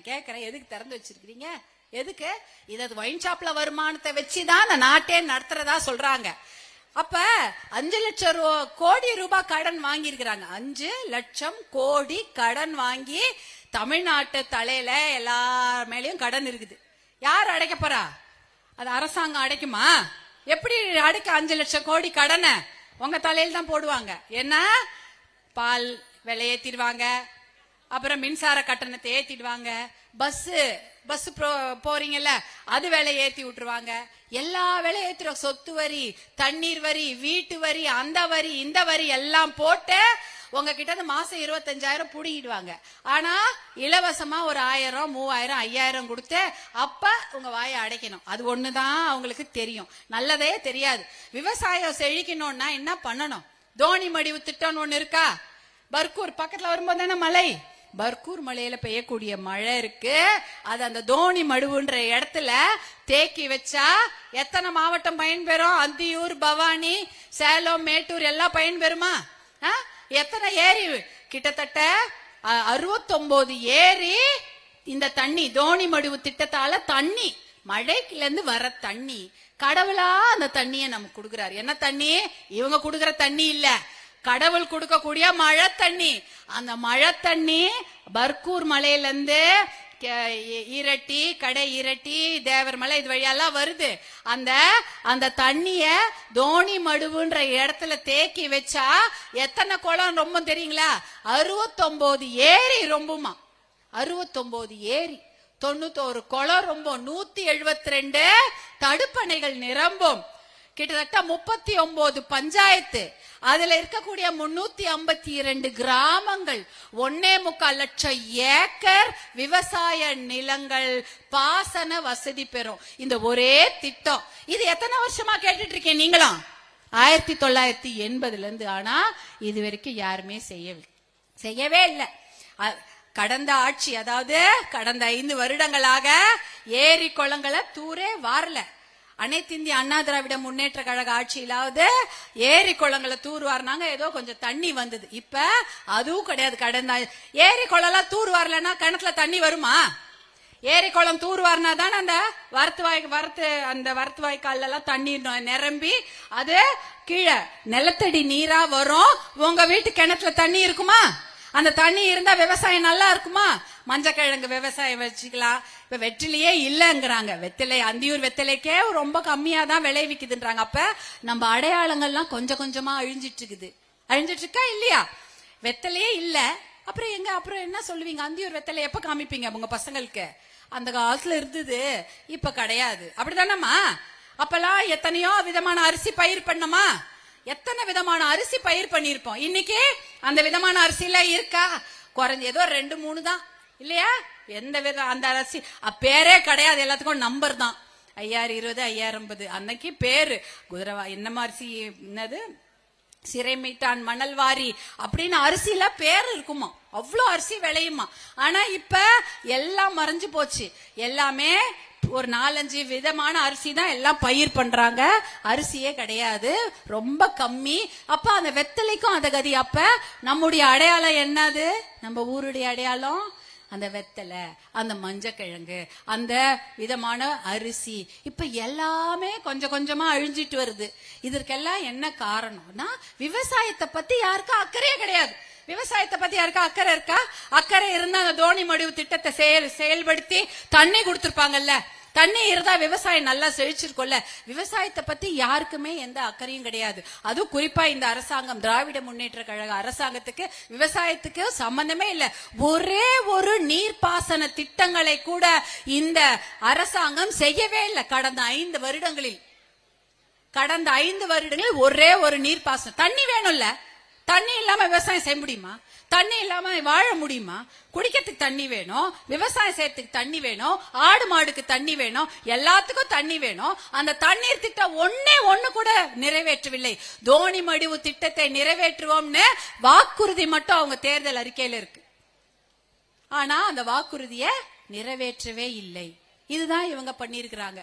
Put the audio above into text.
நான் கேட்கறேன், எதுக்கு திறந்து வச்சிருக்கீங்க? எதுக்கு? இது ஒயின் ஷாப்ல வருமானத்தை வச்சுதான் அந்த நாட்டே நடத்துறதா சொல்றாங்க. அப்ப 5 லட்சம் கோடி ரூபாய் கடன் வாங்கி இருக்கிறாங்க. 5 லட்சம் கோடி கடன் வாங்கி தமிழ்நாட்டு தலையில எல்லார் மேலயும் கடன் இருக்குது. யார் அடைக்க போறா? அது அரசாங்கம் அடைக்குமா? எப்படி அடைக்க? 5 லட்சம் கோடி கடனை உங்க தலையில தான் போடுவாங்க. என்ன? பால் விலை ஏத்திடுவாங்க, அப்புறம் மின்சார கட்டணத்தை ஏத்திடுவாங்க, பஸ் போறீங்கல்ல அது விலை ஏத்தி விட்டுருவாங்க, எல்லா விலை ஏத்துறோம். சொத்து வரி, தண்ணீர் வரி, வீட்டு வரி, அந்த வரி, இந்த வரி எல்லாம் போட்டு உங்ககிட்ட மாசம் 25,000 புடிங்கிடுவாங்க. ஆனா இலவசமா ஒரு 1000, 3000, 5000 கொடுத்து அப்ப உங்க வாயை அடைக்கணும். அது ஒண்ணுதான் அவங்களுக்கு தெரியும், நல்லதே தெரியாது. விவசாயம் செழிக்கணும்னா என்ன பண்ணணும்? தோணி மடிவு திட்டம்னு ஒண்ணு இருக்கா? பர்கூர் பக்கத்துல வரும்போது தானே மலை, பர்கூர் மலையில பெய்யக்கூடிய மழை இருக்கு, அது அந்த தோணி மடுவுன்ற இடத்துல தேக்கி வச்சா எத்தனை மாவட்டம் பயன்பெறும்? அந்தியூர், பவானி, சேலம், மேட்டூர் எல்லாம் பயன்பெறுமா? எத்தனை ஏரி? கிட்டத்தட்ட 69 ஏரி இந்த தண்ணி தோணி மடுவு திட்டத்தால தண்ணி, மழைக்குல இருந்து வர தண்ணி, கடவுளா அந்த தண்ணியை நமக்கு கொடுக்கிறாரு. என்ன தண்ணி? இவங்க கொடுக்கிற தண்ணி இல்ல, கடவுள் கொடுக்கக்கூடிய மழை தண்ணி. அந்த மழை தண்ணி பர்கூர் மலையில இருந்து ஈரட்டி, கடை ஈரட்டி, தேவர் மலை இது வழியெல்லாம் வருது. அந்த தண்ணிய தோணி மடுவுன்ற இடத்துல தேக்கி வச்சா எத்தனை குளம் ரொம்ப தெரியுங்களா? 69 ஏரி ரொம்புமா. 69 ஏரி, 91 குளம் ரொம்ப, 172 தடுப்பணைகள் நிரம்பும், கிட்டத்தட்ட 39 பஞ்சாயத்து, அதுல இருக்கக்கூடிய 352 கிராமங்கள், 1.25 லட்சம் ஏக்கர் விவசாய நிலங்கள் பாசன வசதி பெறும் இந்த ஒரே திட்டம். இது எத்தனை வருஷமா கேட்டுட்டு இருக்கேன் நீங்களும்? 1980ல இருந்து. ஆனா இது வரைக்கும் யாருமே செய்யவே இல்லை. கடந்த ஆட்சி, அதாவது கடந்த 5 வருடங்களாக ஏரி குளங்களை தூரே வாரல. அனைத்து இந்திய அண்ணா திராவிட முன்னேற்ற கழக ஆட்சியிலாவது ஏரி குளங்களை தூர்வாரினாங்க, ஏதோ கொஞ்சம் தண்ணி வந்தது. இப்ப அதுவும் கிடையாது. கடந்த ஏரி குளம் தூர்வாரலன்னா கிணத்துல தண்ணி வருமா? ஏரி குளம் தூர்வாரினா தான் அந்த வரத்து வாய்க்கால் எல்லாம் தண்ணி நிரம்பி அது கீழே நிலத்தடி நீரா வரும். உங்க வீட்டு கிணத்துல தண்ணி இருக்குமா? அந்த தண்ணி இருந்தா விவசாயம் நல்லா இருக்குமா? மஞ்சக்கிழங்கு விவசாயம் வச்சுக்கலாம். இப்ப வெற்றிலையே இல்லங்கிறாங்க. வெத்திலை, அந்தியூர் வெத்திலைக்கே ரொம்ப கம்மியா தான் விளைவிக்குதுன்றாங்க. அப்ப நம்ம அடையாளங்கள்லாம் கொஞ்சம் கொஞ்சமா அழிஞ்சிட்டு இருக்கா இல்லையா? வெத்தலையே இல்ல, அப்புறம் என்ன சொல்லுவீங்க? அந்தியூர் வெத்தலை எப்ப காமிப்பீங்க உங்க பசங்களுக்கு? அந்த காலத்துல இருந்தது, இப்ப கிடையாது. அப்படிதானம்மா? அப்பெல்லாம் எத்தனையோ விதமான அரிசி பயிர் பண்ணமா, எத்தனை விதமான அரிசி பயிர் பண்ணிருப்போம். இன்னைக்கு அந்த விதமான அரிசி எல்லாம் இருக்கா? குறைஞ்ச ஏதோ 2-3 தான் இல்லையா? எந்த வித அந்த அரிசி பேரே கிடையாது, எல்லாத்துக்கும் நம்பர் தான். 5020, 5050 அன்னைக்கு பேரு குதிரவா என்னமா அரிசி, என்னது சிறைமீட்டான், மணல்வாரி அப்படின்னு அரிசியில பேர் இருக்குமா, அவ்வளோ அரிசி விளையுமா. ஆனா இப்ப எல்லாம் மறைஞ்சு போச்சு. எல்லாமே ஒரு 4-5 விதமான அரிசி தான் எல்லாம் பயிர் பண்றாங்க, அரிசியே கிடையாது, ரொம்ப கம்மி. அப்ப அந்த வெத்தலைக்கும் அந்த கதி. அப்ப நம்முடைய அடையாளம் என்னது? நம்ம ஊருடைய அடையாளம் அந்த வெத்தலை, அந்த மஞ்சக்கிழங்கு, அந்த விதமான அரிசி. இப்ப எல்லாமே கொஞ்சம் கொஞ்சமா அழிஞ்சிட்டு வருது. இதற்கெல்லாம் என்ன காரணம்னா விவசாயத்தை பத்தி யாருக்கும் அக்கறையே கிடையாது. விவசாயத்தை பத்தி யாருக்கா அக்கறை இருக்கா? அக்கறை இருந்தா அந்த தோணி மடிவு திட்டத்தை செயல்படுத்தி தண்ணி கொடுத்திருப்பாங்கல்ல. தண்ணி இருந்தா விவசாயம் நல்லா செழிச்சிருக்கும்ல. விவசாயத்தை பத்தி யாருக்குமே எந்த அக்கறையும் கிடையாது. அதுவும் குறிப்பா இந்த அரசாங்கம், திராவிட முன்னேற்ற கழக அரசாங்கத்துக்கு விவசாயத்துக்கு சம்பந்தமே இல்லை. ஒரே ஒரு நீர்ப்பாசன திட்டங்களை கூட இந்த அரசாங்கம் செய்யவே இல்லை கடந்த 5 வருடங்களில். ஒரே ஒரு நீர்ப்பாசனம். தண்ணி வேணும்ல, தண்ணி இல்லாம விவசாயம் செய்ய முடியுமா? தண்ணி இல்லாம வாழ முடியுமா? குடிக்கிறதுக்கு தண்ணி வேணும், விவசாயம் செய்யறதுக்கு தண்ணி வேணும், ஆடு மாடுக்கு தண்ணி வேணும், எல்லாத்துக்கும் தண்ணி வேணும். அந்த தண்ணீர் திட்டம் ஒண்ணு கூட நிறைவேற்றவில்லை. தோணி மடிவு திட்டத்தை நிறைவேற்றுவோம்னு வாக்குறுதி மட்டும் அவங்க தேர்தல் அறிக்கையில இருக்கு. ஆனா அந்த வாக்குறுதியை நிறைவேற்றவே இல்லை. இதுதான் இவங்க பண்ணிருக்கிறாங்க.